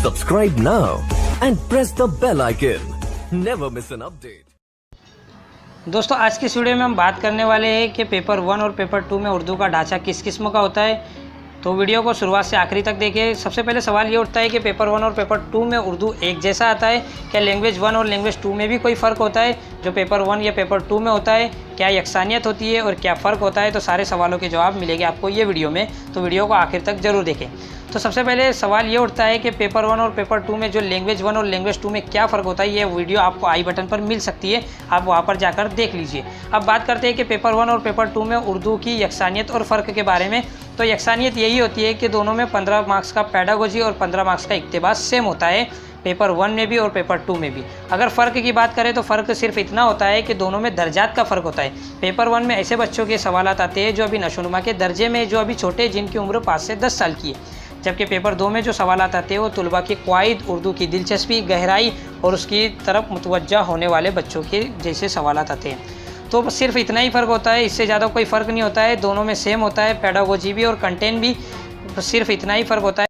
Subscribe now and press the bell icon. Never miss an update. दोस्तों आज की इस वीडियो में हम बात करने वाले हैं कि पेपर 1 और पेपर 2 में उर्दू का ढांचा किस किस्म का होता है। तो वीडियो को शुरुआत से आखिरी तक देखिए। सबसे पहले सवाल ये उठता है कि पेपर 1 और पेपर 2 में उर्दू एक जैसा आता है, क्या लैंग्वेज 1 और लैंग्वेज 2 में भी कोई फ़र्क होता है जो पेपर 1 या पेपर 2 में होता है, क्या यकसानियत होती है और क्या फ़र्क होता है। तो सारे सवालों के जवाब मिलेंगे आपको ये वीडियो में, तो वीडियो को आखिर तक ज़रूर देखें। तो सबसे पहले सवाल ये उठता है कि पेपर 1 और पेपर 2 में जो लैंग्वेज 1 और लैंग्वेज 2 में क्या फ़र्क होता है, ये वीडियो आपको आई बटन पर मिल सकती है, आप वहाँ पर जाकर देख लीजिए। अब बात करते हैं कि पेपर 1 और पेपर 2 में उर्दू की यकसानियत और फ़र्क के बारे में। तो यकसानियत यही होती है कि दोनों में 15 मार्क्स का पेडागोजी और 15 मार्क्स का इक्तिबास सेम होता है, पेपर 1 में भी और पेपर 2 में भी। अगर फ़र्क की बात करें तो फ़र्क सिर्फ इतना होता है कि दोनों में दर्जात का फ़र्क होता है। पेपर 1 में ऐसे बच्चों के सवालात आते हैं जो अभी नशोनुमा के दर्जे में, जो अभी छोटे, जिनकी उम्र 5 से 10 साल की है। जबकि पेपर 2 में जो सवालात आते हैं वो तुलबा की क़वाइद, उर्दू की दिलचस्पी, गहराई और उसकी तरफ मुतवज्जा होने वाले बच्चों के जैसे सवालात आते हैं। तो सिर्फ इतना ही फ़र्क होता है, इससे ज़्यादा कोई फ़र्क नहीं होता है। दोनों में सेम होता है, पेडागोजी भी और कंटेंट भी, सिर्फ इतना ही फ़र्क होता है।